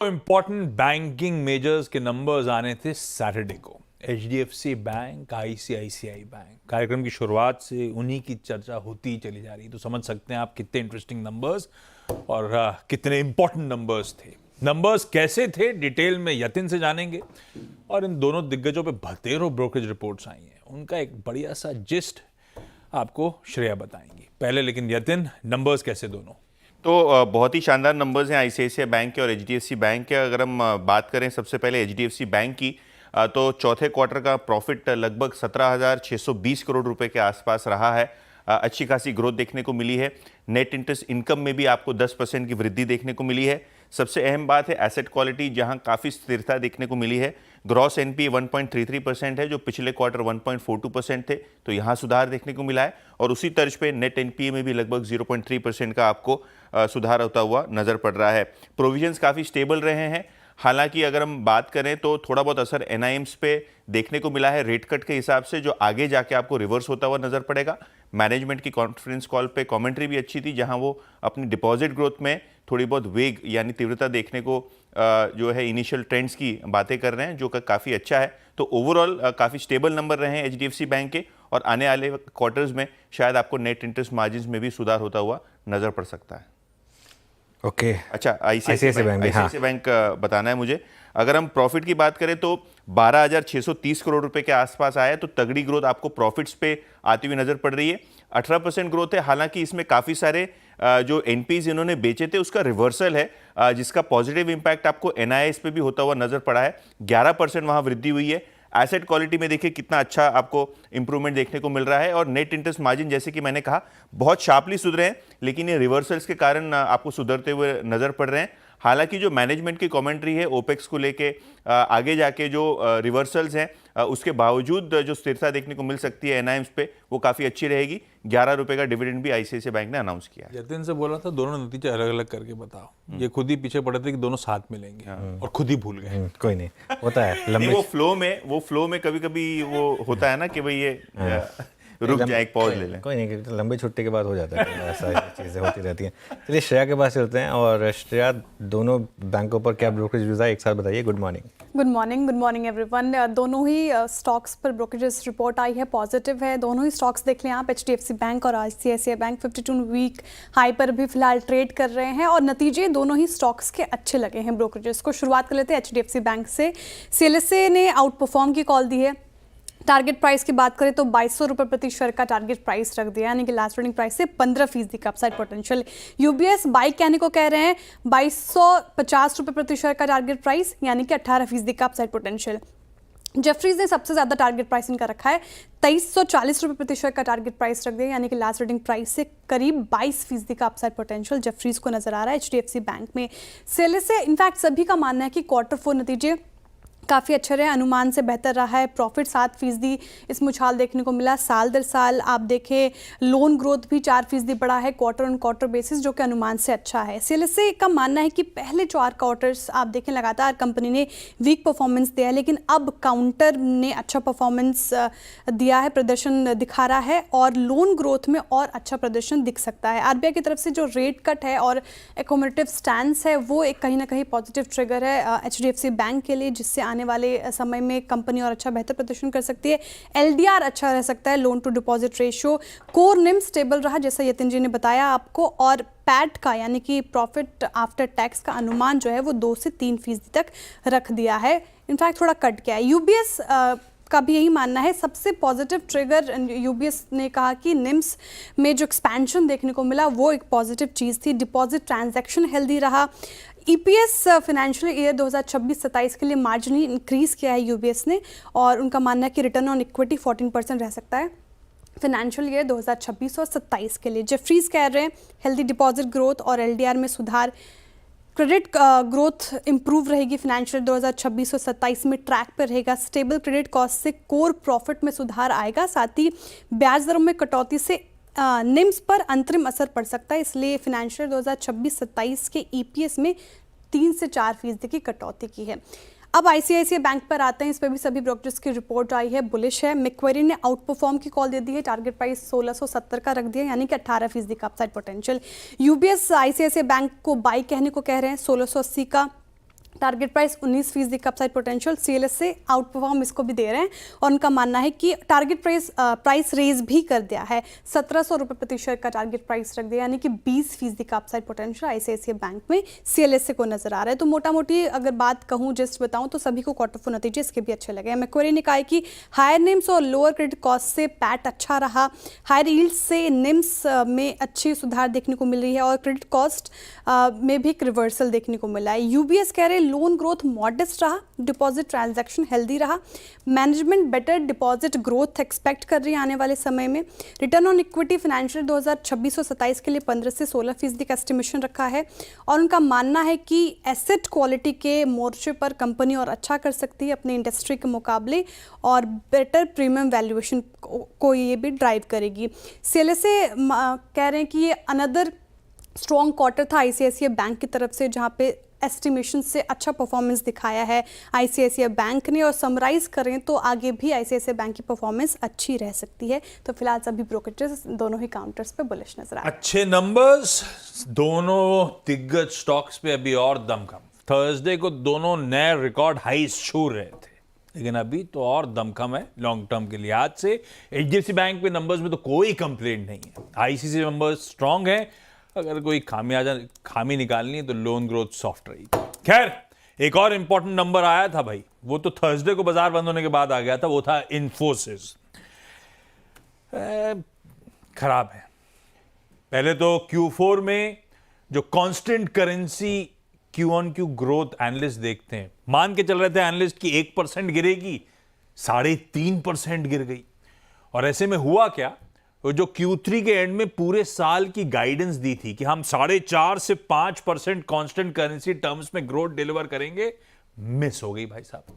Important banking measures के numbers आने थे सैटरडे को। HDFC bank, ICICI bank. कार्यक्रम की शुरुआत से उन्हीं की चर्चा होती चली जा रही, तो समझ सकते हैं आप कितने इंटरेस्टिंग नंबर्स और कितने इंपॉर्टेंट नंबर्स थे। नंबर्स कैसे थे डिटेल में यतिन से जानेंगे और इन दोनों दिग्गजों पे भतेरों ब्रोकरेज रिपोर्ट्स आई हैं, उनका एक बढ़िया सा जिस्ट आपको श्रेया बताएंगी। पहले लेकिन यतिन, नंबर्स कैसे दोनों? तो बहुत ही शानदार नंबर्स हैं आईसीआईसीआई बैंक के और एचडीएफसी बैंक के। अगर हम बात करें सबसे पहले एचडीएफसी बैंक की, तो चौथे क्वार्टर का प्रॉफिट लगभग 17,620 करोड़ रुपए के आसपास रहा है। अच्छी खासी ग्रोथ देखने को मिली है। नेट इंटरेस्ट इनकम में भी आपको 10% की वृद्धि देखने को मिली है। सबसे अहम बात है एसेट क्वालिटी, जहां काफ़ी स्थिरता देखने को मिली है। ग्रॉस एनपीए 1.33% है, जो पिछले क्वार्टर 1.42% थे, तो यहां सुधार देखने को मिला है। और उसी तर्ज पे नेट एनपीए में भी लगभग 0.3% का आपको सुधार होता हुआ नजर पड़ रहा है। प्रोविजंस काफ़ी स्टेबल रहे हैं। हालांकि अगर हम बात करें तो थोड़ा बहुत असर एनआईएम्स पे देखने को मिला है रेट कट के हिसाब से, जो आगे जाके आपको रिवर्स होता हुआ नजर पड़ेगा। मैनेजमेंट की कॉन्फ्रेंस कॉल पे कमेंट्री भी अच्छी थी, जहां वो अपनी डिपॉजिट ग्रोथ में थोड़ी बहुत वेग यानी तीव्रता देखने को जो है इनिशियल ट्रेंड्स की बातें कर रहे हैं, जो काफ़ी अच्छा है। तो ओवरऑल काफ़ी स्टेबल नंबर रहे हैं एचडीएफसी बैंक के, और आने वाले क्वार्टर्स में शायद आपको नेट इंटरेस्ट मार्जिन में भी सुधार होता हुआ नजर पड़ सकता है। ओके अच्छा, आईसीआईसीआई बैंक बताना है मुझे। अगर हम प्रॉफिट की बात करें तो 12,630 करोड़ रुपए के आसपास आया, तो तगड़ी ग्रोथ आपको प्रॉफिट्स पे आती हुई नजर पड़ रही है। 18% ग्रोथ है। हालांकि इसमें काफ़ी सारे जो एनपीज इन्होंने बेचे थे उसका रिवर्सल है, जिसका पॉजिटिव इंपैक्ट आपको एनआईएस पे भी होता हुआ नजर पड़ा है। 11% वहां वृद्धि हुई है। एसेट क्वालिटी में देखिए कितना अच्छा आपको इंप्रूवमेंट देखने को मिल रहा है। और नेट इंटरेस्ट मार्जिन, जैसे कि मैंने कहा, बहुत शार्पली सुधरे हैं, लेकिन ये रिवर्सल्स के कारण आपको सुधरते हुए नजर पड़ रहे हैं। हालांकि जो मैनेजमेंट की कमेंट्री है ओपेक्स को लेके, आगे जाके जो रिवर्सल्स हैं, उसके बावजूद जो स्थिरता देखने को मिल सकती है एनआईएम्स पे, वो काफ़ी अच्छी रहेगी। 11 रुपए का डिविडेंड भी आईसीआईसीआई बैंक ने अनाउंस किया है। यतिन से बोला था दोनों नतीजे अलग अलग करके बताओ, ये खुद ही पीछे पड़े थे कि दोनों साथ मिलेंगे और खुद ही भूल गए। कोई नहीं, होता है लंबे वो फ्लो में कभी कभी वो होता है ना कि भाई ये रुक जाए, एक पॉज ले लें। कोई नहीं, लंबी छुट्टी के बाद हो जाता है, ऐसा चीज़ें होती रहती हैं। चलिए श्रेया के पास चलते हैं। और श्रेया, दोनों बैंकों पर क्या ब्रोकरेज व्यूज़ आए, एक साथ बताइए। Good morning everyone. दोनों ही स्टॉक्स पर ब्रोकरेज रिपोर्ट आई है, पॉजिटिव है। दोनों ही स्टॉक्स देख लें आप, एचडीएफसी बैंक और आईसीआईसीआई बैंक 52 वीक हाई पर भी फिलहाल ट्रेड कर रहे हैं, और नतीजे दोनों ही स्टॉक्स के अच्छे लगे हैं ब्रोकरेजेस को। शुरुआत कर लेते हैं एचडीएफसी बैंक से। सीएलएसए ने आउट परफॉर्म की कॉल दी है। टारगेट प्राइस की बात करें तो 2200 रुपये प्रति शेयर का टारगेट प्राइस रख दिया, यानी कि लास्ट ट्रेडिंग प्राइस से 15% का अपसाइड पोटेंशियल। यूबीएस बाई कहने को कह रहे हैं 2250 रुपये प्रति शेयर का टारगेट प्राइस, यानी कि 18% का अपसाइड पोटेंशियल। जेफरीज ने सबसे ज्यादा टारगेट प्राइस इनका रखा है, 2340 रुपये प्रति शेयर का टारगेट प्राइस रख दिया, यानी कि लास्ट ट्रेडिंग प्राइस से करीब 22% का अपसाइड पोटेंशियल जेफरीज को नजर आ रहा है एचडीएफसी बैंक में। सीएलएसए इनफैक्ट सभी का मानना है कि Q4 नतीजे काफ़ी अच्छे रहे, अनुमान से बेहतर रहा है। प्रॉफिट 7% इसमें उछाल देखने को मिला। साल दर साल आप देखें लोन ग्रोथ भी 4% बढ़ा है क्वार्टर ऑन क्वार्टर बेसिस, जो कि अनुमान से अच्छा है। सीएलएसए का मानना है कि पहले 4 क्वार्टर्स आप देखें लगातार कंपनी ने वीक परफॉर्मेंस दिया है, लेकिन अब काउंटर ने अच्छा परफॉर्मेंस दिया है, प्रदर्शन दिखा रहा है, और लोन ग्रोथ में और अच्छा प्रदर्शन दिख सकता है। आरबीआई की तरफ से जो रेट कट है और एकोमोडेटिव स्टैंस है, वो एक कहीं ना कहीं पॉजिटिव ट्रिगर है एचडीएफसी बैंक के लिए, जिससे आने वाले समय में कंपनी और अच्छा बेहतर प्रदर्शन कर सकती है। एलडीआर अच्छा रह सकता है, loan to deposit ratio. Core NIM stable रहा, जैसा यतिन जी ने बताया आपको, और पैट का यानी कि प्रॉफिट आफ्टर टैक्स का अनुमान जो है वो 2 से 3% तक रख दिया है, इनफैक्ट थोड़ा कट गया है। यूबीएस का भी यही मानना है। सबसे पॉजिटिव ट्रिगर यूबीएस ने कहा कि निम्स में जो एक्सपेंशन देखने को मिला वो एक पॉजिटिव चीज़ थी। डिपॉजिट ट्रांजैक्शन हेल्दी रहा। ईपीएस फाइनेंशियल ईयर 2026-27 के लिए मार्जिनली इंक्रीज किया है यूबीएस ने, और उनका मानना है कि रिटर्न ऑन इक्विटी 14% रह सकता है फाइनेंशियल ईयर 2026 और 27 के लिए। जेफरीज कह रहे हैं हेल्दी डिपॉजिट ग्रोथ और एलडीआर में सुधार। क्रेडिट ग्रोथ इंप्रूव रहेगी फाइनेंशियल 2026 और 27 में, ट्रैक पर रहेगा। स्टेबल क्रेडिट कॉस्ट से कोर प्रॉफिट में सुधार आएगा, साथ ही ब्याज दरों में कटौती से निम्स पर अंतरिम असर पड़ सकता है, इसलिए फाइनेंशियल 2026-27 के ईपीएस में 3 से 4% की कटौती की है। अब आईसीआईसीआई बैंक पर आते हैं, इस पर भी सभी ब्रोकर्स की रिपोर्ट आई है, बुलिश है। मैक्वेरी ने आउट परफॉर्म की कॉल दे दी है, टारगेट प्राइस 1670 का रख दिया, यानी कि 18% का upside potential. UBS ICICI bank को बाई कहने को कह रहे हैं, 1680 का टारगेट प्राइस 19% का अपसाइड पोटेंशियल, सीएलएस से आउट परफॉर्म इसको भी दे रहे हैं और उनका मानना है कि टारगेट प्राइस रेज भी कर दिया है, 1700 रुपये प्रति शेयर का टारगेट प्राइस रख दिया, यानी कि 20% का अपसाइड पोटेंशियल आईसीआईसीआई बैंक में सीएलएस को नजर आ रहा है। तो मोटा मोटी अगर बात कहूँ जस्ट बताऊँ तो सभी को क्वार्टर फोर नतीजे इसके भी अच्छे लगे हैं। मैक्वेरी ने कहा है कि हायर निम्स और लोअर क्रेडिट कॉस्ट से पैट अच्छा रहा, हायर यील्ड से निम्स में अच्छी सुधार देखने को मिल रही है और क्रेडिट कॉस्ट में भी एक रिवर्सल देखने को मिला है। यूबीएस कह रहे लोन ग्रोथ मॉडेस्ट रहा, डिपॉजिट ट्रांजैक्शन हेल्दी रहा, management better deposit growth expect कर रही है आने वाले समय में। रिटर्न ऑन इक्विटी फाइनेंशियल 2026-27 के लिए 15 से 16% का एस्टिमेशन रखा है और उनका मानना है कि एसेट क्वालिटी के मोर्चे पर कंपनी और अच्छा कर सकती है अपने इंडस्ट्री के मुकाबले और बेटर प्रीमियम वैल्यूएशन को ये भी ड्राइव करेगी। सीएलएसए कह रहे हैं कि ये अनदर स्ट्रॉन्ग क्वार्टर था आईसीआईसीआई बैंक की तरफ से, जहां पे एस्टिमेशन से अच्छा परफॉर्मेंस दिखाया है आईसीआईसीआई बैंक ने, और समराइज करें तो आगे भी आईसीआईसीआई बैंक की परफॉर्मेंस अच्छी रह सकती है। तो फिलहाल सभी ब्रोकरेजेस दोनों ही काउंटर्स पे बुलिश नजर आ रहे हैं। अच्छे नंबर्स दोनों दिग्गज स्टॉक्स पे अभी और दमखम। थर्सडे को दोनों नए रिकॉर्ड हाईस छू रहे थे, लेकिन अभी तो और दमखम है लॉन्ग टर्म के लिहाज से। एचडीएफसी बैंक पे नंबर्स में तो कोई कंप्लेंट नहीं है, आईसीसी नंबर्स स्ट्रांग है। अगर कोई खामी निकालनी है तो लोन ग्रोथ सॉफ्ट रही। खैर, एक और इंपॉर्टेंट नंबर आया था भाई, वो तो थर्सडे को बाजार बंद होने के बाद आ गया था, वो था इन्फोसिस। खराब है। पहले तो Q4 में जो constant currency Q on Q growth analyst देखते हैं, मान के चल रहे थे एनालिस्ट की 1% गिरेगी, 3.5% गिर गई। और ऐसे में हुआ क्या, वो जो Q3 के एंड में पूरे साल की गाइडेंस दी थी कि हम 4.5 से 5% कांस्टेंट करेंसी टर्म्स में ग्रोथ डिलीवर करेंगे, मिस हो गई भाई साहब,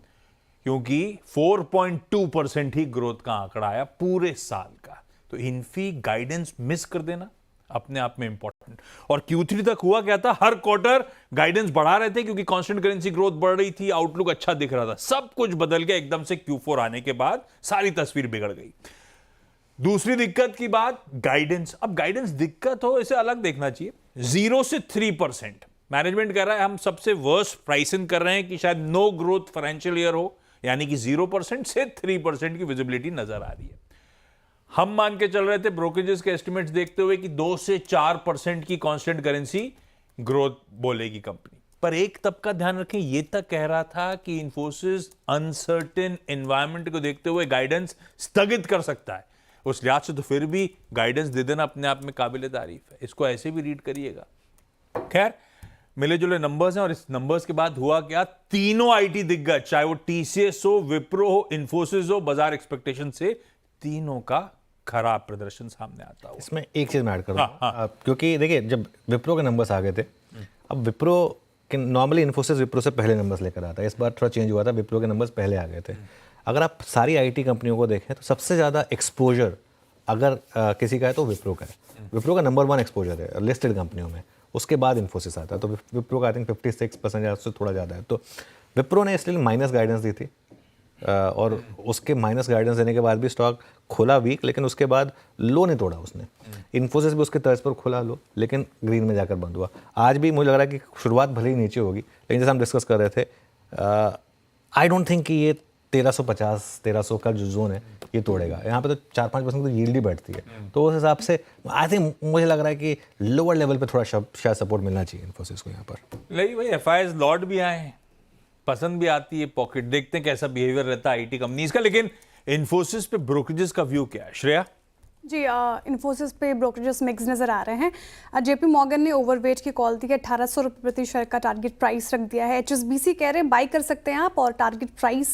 क्योंकि 4.2% ही ग्रोथ का आंकड़ा आया पूरे साल का। तो इन्फी गाइडेंस मिस कर देना अपने आप में इंपॉर्टेंट। और Q3 तक हुआ क्या था, हर क्वार्टर गाइडेंस बढ़ा रहे थे क्योंकि कांस्टेंट करेंसी ग्रोथ बढ़ रही थी, आउटलुक अच्छा दिख रहा था। सब कुछ बदल गया एकदम से Q4 आने के बाद, सारी तस्वीर बिगड़ गई। दूसरी दिक्कत की बात, गाइडेंस। अब गाइडेंस दिक्कत हो इसे अलग देखना चाहिए। 0 से 3% मैनेजमेंट कह रहा है हम सबसे वर्स्ट प्राइसिंग कर रहे हैं कि शायद नो ग्रोथ फाइनेंशियल ईयर हो, यानी कि 0% से 3% की विजिबिलिटी नजर आ रही है। हम मान के चल रहे थे ब्रोकरेजेस के एस्टिमेट्स देखते हुए कि 2 से 4% की कांस्टेंट करेंसी ग्रोथ बोलेगी कंपनी। पर एक तबका ध्यान रखें, ये तक कह रहा था कि इन्फोसिस अनसर्टेन एनवायरनमेंट को देखते हुए गाइडेंस स्थगित कर सकता है। उस लिहाज से तो फिर भी गाइडेंस दे देना अपने आप में काबिल तारीफ है, इसको ऐसे भी रीड करिएगा। खैर, मिले जुले नंबर्स हैं और इस नंबर्स के बाद हुआ क्या, तीनों आईटी दिग्गज, चाहे वो टीसीएस हो, विप्रो हो, इन्फोसिस हो, बाजार एक्सपेक्टेशन से तीनों का खराब प्रदर्शन सामने आता हो। इसमें एक चीज मैं ऐड करूंगा, क्योंकि देखिए जब विप्रो के नंबर्स आ गए थे, अब विप्रो के नॉर्मली इन्फोसिस विप्रो से पहले नंबर्स लेकर आता है, इस बार थोड़ा चेंज हुआ था, विप्रो के नंबर्स पहले आ गए थे। अगर आप सारी आईटी कंपनियों को देखें तो सबसे ज़्यादा एक्सपोजर अगर किसी का है तो विप्रो का है। विप्रो का नंबर 1 एक्सपोजर है लिस्टेड कंपनियों में, उसके बाद इन्फोसिस आता है। तो विप्रो का आई थिंक 56% या उससे थोड़ा ज़्यादा है। तो विप्रो ने इसलिए माइनस गाइडेंस दी थी और उसके माइनस गाइडेंस देने के बाद भी स्टॉक खुला वीक, लेकिन उसके बाद लो नहीं तोड़ा उसने। इन्फोसिस भी उसके तर्ज पर खुला लो, लेकिन ग्रीन में जाकर बंद हुआ। आज भी मुझे लग रहा है कि शुरुआत भले ही नीचे होगी, लेकिन जैसे हम डिस्कस कर रहे थे, आई डोंट थिंक कि ये 1350-1300 का जो जोन है ये तोड़ेगा। यहाँ पे तो 4-5% तो यील्ड ही बैठती है, तो उस हिसाब से आई थिंक मुझे लग रहा है कि लोअर लेवल पे थोड़ा शायद सपोर्ट मिलना चाहिए इन्फोसिस को यहाँ पर। नहीं भाई, एफआईएस लॉट भी आए हैं, पसंद भी आती है पॉकेट, देखते हैं कैसा बिहेवियर रहता है आईटी कंपनीज का। लेकिन इन्फोसिस पे ब्रोकरेजेस का व्यू क्या है, श्रेया? जी, इन्फोसिस पे ब्रोकरेजेस मिक्स नज़र आ रहे हैं। जेपी मॉर्गन ने ओवरवेट की कॉल दी है, 1800 रुपये प्रति शेयर का टारगेट प्राइस रख दिया है। एचएसबीसी कह रहे हैं बाई कर सकते हैं आप, और टारगेट प्राइस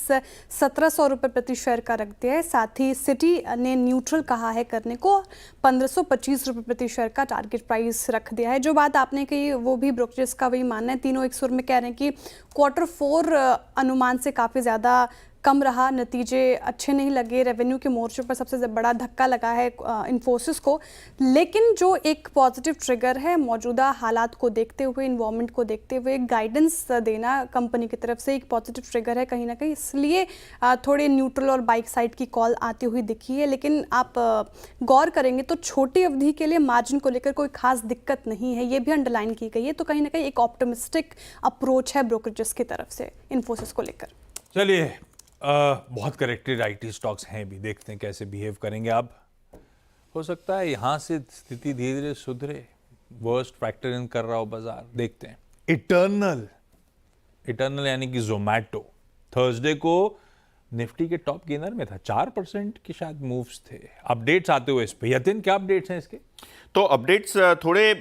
1700 रुपये प्रति शेयर का रख दिया है। साथ ही सिटी ने न्यूट्रल कहा है करने को, 1525 रुपये प्रति शेयर का टारगेट प्राइस रख दिया है। जो बात आपने कही वो भी ब्रोकरेजेस का वही मानना है, तीनों एक सुर में कह रहे हैं कि Q4 अनुमान से काफ़ी ज़्यादा कम रहा, नतीजे अच्छे नहीं लगे, रेवेन्यू के मोर्चे पर सबसे बड़ा धक्का लगा है इन्फोसिस को। लेकिन जो एक पॉजिटिव ट्रिगर है, मौजूदा हालात को देखते हुए, इन्वायरमेंट को देखते हुए गाइडेंस देना कंपनी की तरफ से एक पॉजिटिव ट्रिगर है कहीं ना कहीं, इसलिए थोड़े न्यूट्रल और बाइक साइड की कॉल आती हुई दिखी है। लेकिन आप गौर करेंगे तो छोटी अवधि के लिए मार्जिन को लेकर कोई खास दिक्कत नहीं है, ये भी अंडरलाइन की गई है। तो कहीं ना कहीं एक ऑप्टिमिस्टिक अप्रोच है ब्रोकरेजेस की तरफ से इन्फोसिस को लेकर। चलिए, बहुत करेक्टेड आईटी स्टॉक्स हैं भी, देखते हैं कैसे बिहेव करेंगे। अब हो सकता है यहाँ से स्थिति धीरे धीरे सुधरे, वर्स्ट फैक्टर इन कर रहा हो बाजार, देखते हैं। इटर्नल यानी कि जोमैटो थर्सडे को निफ्टी के टॉप गेनर में था, 4% के शायद मूव्स थे। अपडेट्स आते हुए इस पे, यतिन क्या अपडेट्स हैं इसके? तो अपडेट्स थोड़े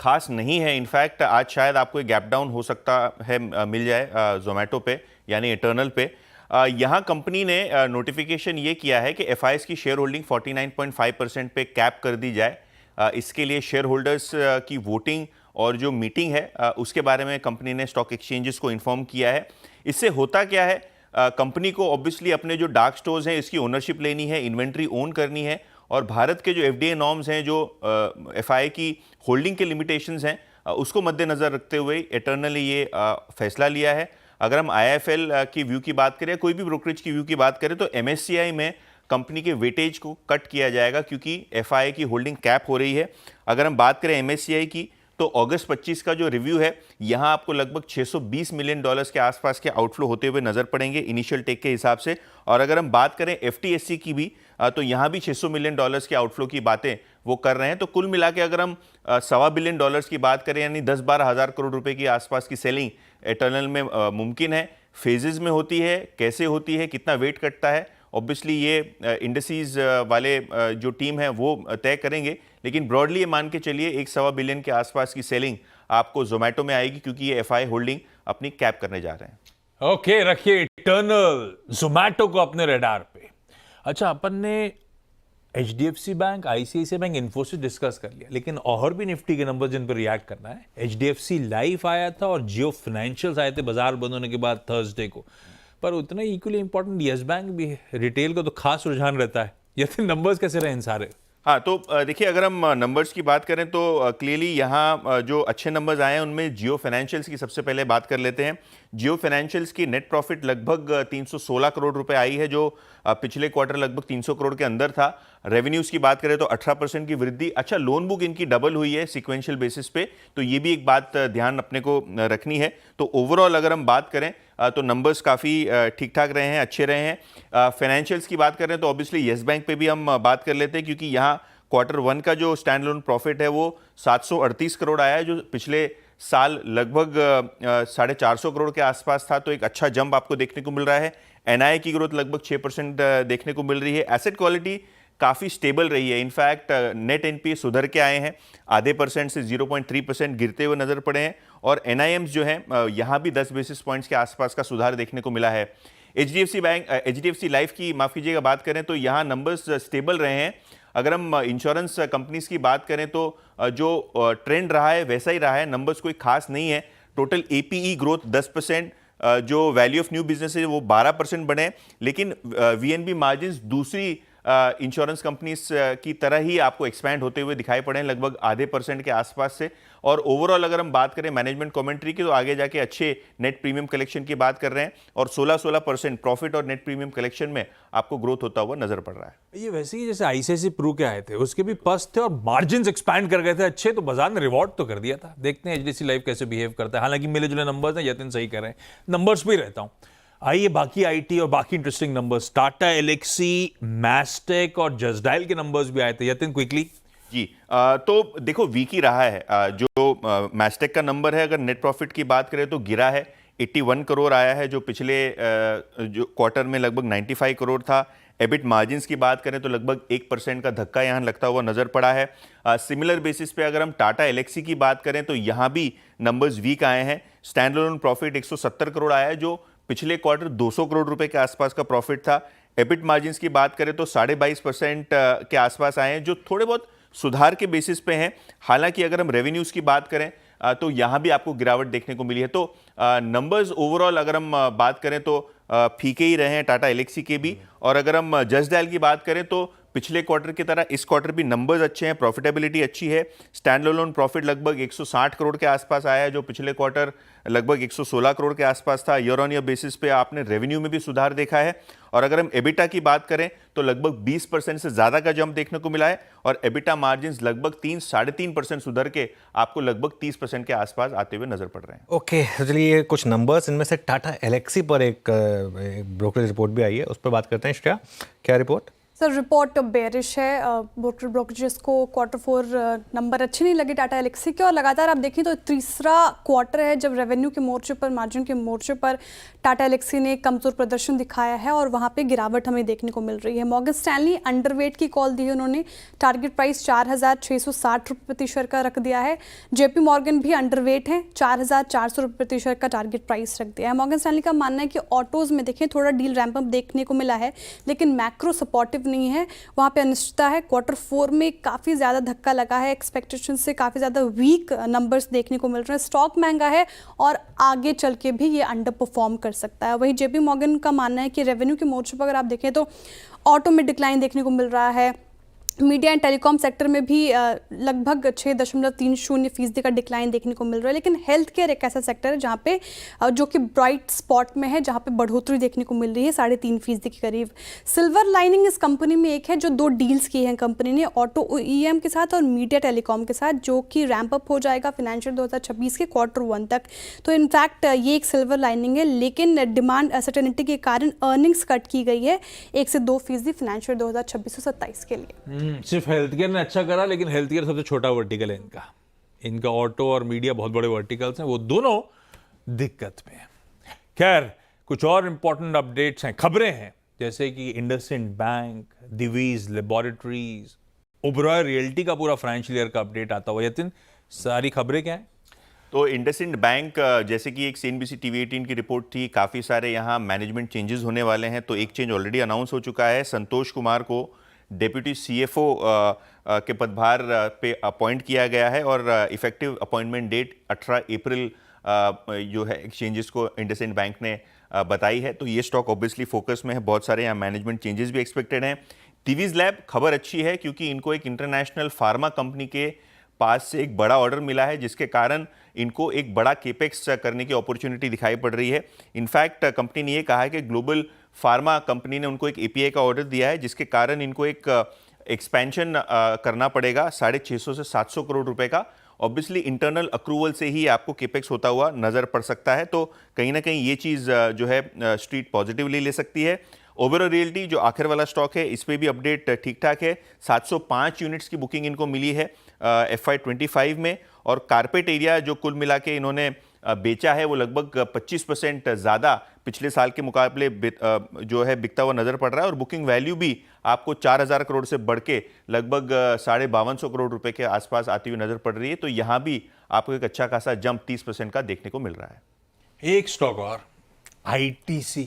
खास नहीं है। इनफैक्ट आज शायद आपको एक गैप डाउन हो सकता है, मिल जाए जोमैटो पे यानी इटर्नल पे। यहाँ कंपनी ने नोटिफिकेशन ये किया है कि एफआईएस की शेयर होल्डिंग 49.5% पे कैप कर दी जाए। इसके लिए शेयर होल्डर्स की वोटिंग और जो मीटिंग है उसके बारे में कंपनी ने स्टॉक एक्सचेंजेस को इन्फॉर्म किया है। इससे होता क्या है, कंपनी को ऑब्वियसली अपने जो डार्क स्टोर्स हैं इसकी ओनरशिप लेनी है, इन्वेंट्री ओन करनी है, और भारत के जो एफडीए नॉर्म्स हैं, जो एफआई की होल्डिंग के लिमिटेशंस हैं, उसको मद्देनजर रखते हुए इटर्नली ये फैसला लिया है। अगर हम आईएफएल की व्यू की बात करें, कोई भी ब्रोकरेज की व्यू की बात करें, तो एमएससीआई में कंपनी के वेटेज को कट किया जाएगा क्योंकि एफआई की होल्डिंग कैप हो रही है। अगर हम बात करें एमएससीआई की, तो अगस्त 25 का जो रिव्यू है, यहां आपको लगभग $620 मिलियन के आसपास के आउटफ्लो होते हुए नजर पड़ेंगे इनिशियल टेक के हिसाब से। और अगर हम बात करें एफटीएससी की भी, तो यहां भी $600 मिलियन के आउटफ्लो की बातें वो कर रहे हैं। तो कुल मिला के अगर हम $1.25 बिलियन की बात करें, यानी 10-12 हज़ार करोड़ रुपए की आसपास की सेलिंग इटर्नल में मुमकिन है। फेजेस में होती है, कैसे होती है, कितना वेट कटता है, ऑब्वियसली ये इंडस्ट्रीज वाले जो टीम है वो तय करेंगे। लेकिन ब्रॉडली ये मान के चलिए 1.25 बिलियन के आसपास की सेलिंग आपको जोमैटो में आएगी, क्योंकि ये एफआई होल्डिंग अपनी कैप करने जा रहे हैं। ओके, रखिए इटर्नल जोमैटो को अपने रडार पे। अच्छा, अपन ने HDFC bank, ICICI bank, Infosys discuss कर लिया, लेकिन और भी निफ्टी के नंबर जिन पर रिएक्ट करना है। एचडीएफसी लाइफ आया था और जियो फाइनेंशियल्स आए थे बाजार बंद होने के बाद थर्सडे को, पर उतना इक्वली इंपॉर्टेंट यस बैंक भी है। रिटेल को तो खास रुझान रहता है। ये नंबर्स कैसे रहे इन सारे? हाँ, तो देखिए, अगर हम नंबर्स की बात करें तो क्लियरली यहाँ जो अच्छे नंबर्स आए हैं उनमें जियो फाइनेंशियल्स की सबसे पहले बात कर लेते हैं। जियो फाइनेंशियल्स की नेट प्रॉफिट लगभग 316 करोड़ रुपए आई है, जो पिछले क्वार्टर लगभग 300 करोड़ के अंदर था। रेवेन्यूज़ की बात करें तो 18% की वृद्धि। अच्छा, लोन बुक इनकी डबल हुई है सिक्वेंशियल बेसिस पे, तो ये भी एक बात ध्यान अपने को रखनी है। तो ओवरऑल अगर हम बात करें तो नंबर्स काफ़ी ठीक ठाक रहे हैं, अच्छे रहे हैं। फाइनेंशियल्स की बात करें तो ऑब्वियसली येस बैंक पे भी हम बात कर लेते हैं, क्योंकि यहाँ Q1 का जो स्टैंड लोन प्रॉफिट है वो 738 करोड़ आया है, जो पिछले साल लगभग 450 करोड़ के आसपास था। तो एक अच्छा जंप आपको देखने को मिल रहा है। एनआई की ग्रोथ लगभग 6% देखने को मिल रही है। एसेट क्वालिटी काफ़ी स्टेबल रही है। इनफैक्ट नेट एनपीए सुधर के आए हैं, आधे % से 0.3% गिरते हुए नजर पड़े हैं। और एनआईएम्स जो हैं यहाँ भी 10 बेसिस पॉइंट्स के आसपास का सुधार देखने को मिला है। एचडीएफसी लाइफ की माफ़ कीजिएगा बात करें तो यहाँ नंबर्स स्टेबल रहे हैं। अगर हम इंश्योरेंस कंपनीज की बात करें तो जो ट्रेंड रहा है वैसा ही रहा है, नंबर्स कोई खास नहीं है। टोटल एपीई ग्रोथ 10%, जो वैल्यू ऑफ न्यू बिजनेस है वो 12% बढ़े, लेकिन वीएनबी मार्जिन्स दूसरी इंश्योरेंस कंपनीज की तरह ही आपको एक्सपैंड होते हुए दिखाई पड़े, लगभग आधे % के आसपास से। और ओवरऑल अगर हम बात करें मैनेजमेंट कमेंट्री की, तो आगे जाके अच्छे नेट प्रीमियम कलेक्शन की बात कर रहे हैं, और 16% प्रॉफिट और नेट प्रीमियम कलेक्शन में आपको ग्रोथ होता हुआ नजर पड़ रहा है। ये वैसे ही जैसे आईसीआईसीआई प्रू के आए थे, उसके भी पस्त थे और मार्जिन एक्सपैंड कर गए थे अच्छे, तो बाजार ने रिवॉर्ड तो कर दिया था। देखते हैं एचडीएफसी लाइफ कैसे बिहेव करता है। हालांकि मिले जुले नंबर्स हैं, यतिन सही कर रहे हैं, नंबर्स पे ही रहता हूँ। आइए बाकी आईटी और बाकी इंटरेस्टिंग नंबर्स, टाटा एलेक्सी, मैस्टेक और जसडाइल के नंबर्स भी आए थे। यतिन क्विकली जी, तो देखो वीक ही रहा है। जो मैस्टेक का नंबर है, अगर नेट प्रॉफिट की बात करें तो गिरा है, 81 करोड़ आया है, जो पिछले जो क्वार्टर में लगभग 95 करोड़ था। एबिट मार्जिन्स की बात करें तो लगभग 1% का धक्का यहाँ लगता हुआ नजर पड़ा है। सिमिलर बेसिस पे अगर हम टाटा एलेक्सी की बात करें तो यहाँ भी नंबर्स वीक आए हैं। स्टैंड अलोन प्रॉफिट 170 करोड़ आया है, जो पिछले क्वार्टर 200 करोड़ रुपए के आसपास का प्रॉफिट था। एबिट मार्जिन्स की बात करें तो 22.5% के आसपास आए हैं, जो थोड़े बहुत सुधार के बेसिस पे हैं। हालांकि अगर हम रेवेन्यूज़ की बात करें तो यहाँ भी आपको गिरावट देखने को मिली है। तो नंबर्स ओवरऑल अगर हम बात करें तो फीके ही रहे हैं टाटा एलेक्सी के भी। और अगर हम जस्ट डायल की बात करें तो पिछले क्वार्टर की तरह इस क्वार्टर भी नंबर्स अच्छे हैं, प्रॉफिटेबिलिटी अच्छी है। स्टैंड अलोन प्रॉफिट लगभग 160 करोड़ के आसपास आया है, जो पिछले क्वार्टर लगभग 116 करोड़ के आसपास था। ईयर ऑन ईयर बेसिस पे आपने रेवेन्यू में भी सुधार देखा है। और अगर हम एबिटा की बात करें तो लगभग 20% से ज़्यादा का जंप देखने को मिला है और एबिटा मार्जिन्स लगभग 3-3.5% सुधर के आपको लगभग 30% के आसपास आते हुए नजर पड़ रहे हैं। ओके, तो चलिए कुछ नंबर्स, इनमें से टाटा एलेक्सी पर एक ब्रोकरेज रिपोर्ट भी आई है, उस पर बात करते हैं। श्रेया, क्या रिपोर्ट? सर रिपोर्ट बेरिश है। ब्रोकरेजेस को Q4 नंबर अच्छे नहीं लगे टाटा एलेक्सी के, और लगातार आप देखें तो तीसरा क्वार्टर है जब रेवेन्यू के मोर्चे पर, मार्जिन के मोर्चे पर टाटा एलेक्सी ने कमज़ोर प्रदर्शन दिखाया है और वहाँ पे गिरावट हमें देखने को मिल रही है। मॉर्गन स्टैनली अंडरवेट की कॉल दी है उन्होंने, टारगेट प्राइस 4,660 रुपये प्रति शेयर का रख दिया है। JP मॉर्गन भी अंडरवेट है, 4,400 रुपये प्रति शेयर का टारगेट प्राइस रख दिया है। मॉर्गन स्टैनली का मानना है कि ऑटोज़ में देखें थोड़ा डील रैंप अप देखने को मिला है, लेकिन मैक्रो सपोर्टिव नहीं है, वहाँ पे अनिश्चितता है। Q4 में काफ़ी ज़्यादा धक्का लगा है, एक्सपेक्टेशन से काफ़ी ज़्यादा वीक नंबर्स देखने को मिल रहे हैं। स्टॉक महंगा है और आगे चल के भी ये अंडर परफॉर्म कर सकता है। वहीं JP मॉर्गन का मानना है कि रेवेन्यू के मोर्चे पर अगर आप देखें तो ऑटो में डिक्लाइन देखने को मिल रहा है, मीडिया एंड टेलीकॉम सेक्टर में भी लगभग 6.30% का डिक्लाइन देखने को मिल रहा है। लेकिन हेल्थ केयर एक ऐसा सेक्टर है जहाँ पे जो कि ब्राइट स्पॉट में है, जहाँ पे बढ़ोतरी देखने को मिल रही है 3.5% के करीब। सिल्वर लाइनिंग इस कंपनी में एक है जो 2 डील्स की हैं कंपनी ने, ऑटो OEM के साथ और मीडिया टेलीकॉम के साथ, जो कि रैंप अप हो जाएगा फिनेंशियल 2026 के Q1 तक। तो इनफैक्ट ये एक सिल्वर लाइनिंग है, लेकिन डिमांड अनसर्टेनिटी के कारण अर्निंग्स कट की गई है 1 से 2% फिनेंशियल 2026-27 के लिए। सिर्फ हेल्थ केयर ने अच्छा करा, लेकिन हेल्थ केयर सबसे छोटा वर्टिकल है इनका ऑटो और मीडिया बहुत बड़े वर्टिकल्स हैं, वो दोनों दिक्कत में हैं। खैर, कुछ और इंपॉर्टेंट अपडेट्स हैं, खबरें हैं, जैसे कि IndusInd bank, Divi's laboratories, Oberoi realty का पूरा फाइनेंशियल ईयर का अपडेट आता हुआ। यतिन, सारी खबरें क्या हैं? तो इंडसइंड बैंक, जैसे कि एक CNBC TV18 की रिपोर्ट थी, काफ़ी सारे यहाँ मैनेजमेंट चेंजेस होने वाले हैं। तो एक चेंज ऑलरेडी अनाउंस हो चुका है, संतोष कुमार को डेप्यूटी CFO के पदभार पे अपॉइंट किया गया है और इफेक्टिव अपॉइंटमेंट डेट 18 अप्रैल जो है एक्सचेंजेस को इंडसइंड बैंक ने बताई है। तो ये स्टॉक ऑब्वियसली फोकस में है, बहुत सारे यहाँ मैनेजमेंट चेंजेस भी एक्सपेक्टेड हैं। दिवीज लैब, खबर अच्छी है क्योंकि इनको एक इंटरनेशनल फार्मा कंपनी के पास से एक बड़ा ऑर्डर मिला है, जिसके कारण इनको एक बड़ा केपेक्स करने की अपॉर्चुनिटी दिखाई पड़ रही है। इनफैक्ट कंपनी ने ये कहा है कि ग्लोबल फार्मा कंपनी ने उनको एक API का ऑर्डर दिया है, जिसके कारण इनको एक एक्सपेंशन करना पड़ेगा 650 से 700 करोड़ रुपए का। ऑब्वियसली इंटरनल अक्रूवल से ही आपको केपेक्स होता हुआ नजर पड़ सकता है, तो कहीं ना कहीं ये चीज़ जो है स्ट्रीट पॉजिटिवली ले सकती है। ओबरॉय रियल्टी जो आखिर वाला स्टॉक है, इस पे भी अपडेट ठीक ठाक है। 705 यूनिट्स की बुकिंग इनको मिली है FY25 में, और कारपेट एरिया जो कुल मिला के इन्होंने बेचा है वो लगभग 25% ज़्यादा पिछले साल के मुकाबले जो है बिकता हुआ नजर पड़ रहा है। और बुकिंग वैल्यू भी आपको 4,000 करोड़ से बढ़ के लगभग 5250 करोड़ रुपए के आसपास आती हुई नजर पड़ रही है। तो यहाँ भी आपको एक अच्छा खासा जंप 30% का देखने को मिल रहा है। एक स्टॉक और, ITC,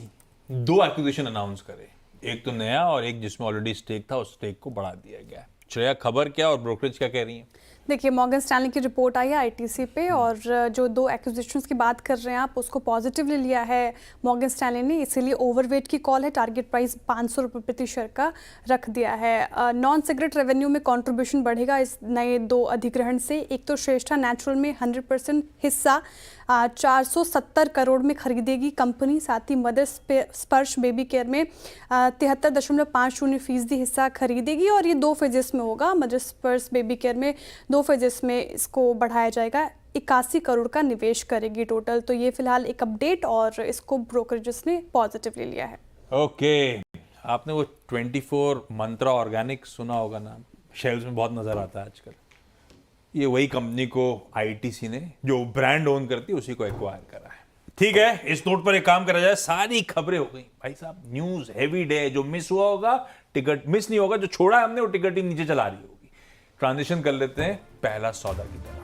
2 एक्विजिशन अनाउंस करे, एक तो नया और एक जिसमें ऑलरेडी स्टेक था, उस स्टेक को बढ़ा दिया गया। श्रेया, खबर क्या और ब्रोकरेज क्या कह रही है? देखिए, मॉर्गन स्टैनली की रिपोर्ट आई है ITC पे, और जो 2 एक्विजिशंस की बात कर रहे हैं आप, उसको पॉजिटिवली लिया है मॉर्गन स्टैनली ने, इसीलिए ओवरवेट की कॉल है। टारगेट प्राइस 500 रुपये प्रति शेयर का रख दिया है। नॉन सिगरेट रेवेन्यू में कंट्रीब्यूशन बढ़ेगा इस नए 2 अधिग्रहण से। एक तो श्रेष्ठा नेचुरल में 100% हिस्सा 470 करोड़ में खरीदेगी कंपनी, साथ ही मदर स्पर्श बेबी केयर में 73.50% हिस्सा खरीदेगी, और ये 2 फेजेस में होगा। मदर स्पर्श बेबी केयर में 2 फेजेस में इसको बढ़ाया जाएगा। 81 करोड़ का निवेश करेगी टोटल। तो ये फिलहाल एक अपडेट, और इसको ब्रोकरेजेस ने पॉजिटिवली लिया है। ओके, आपने वो 24 मंत्रा ऑर्गेनिक सुना होगा ना, शेल्फ्स में बहुत नजर आता है आजकल। ये वही कंपनी को ITC ने, जो ब्रांड ओन करती है, उसी को एक्वायर करा है। ठीक है, इस नोट पर एक काम करा जाए, सारी खबरें हो गई भाई साहब। न्यूज हैवी डे, जो मिस हुआ होगा, टिकट मिस नहीं होगा, जो छोड़ा है हमने वो टिकट ही नीचे चला रही होगी। ट्रांजिशन कर लेते हैं पहला सौदा की तरफ।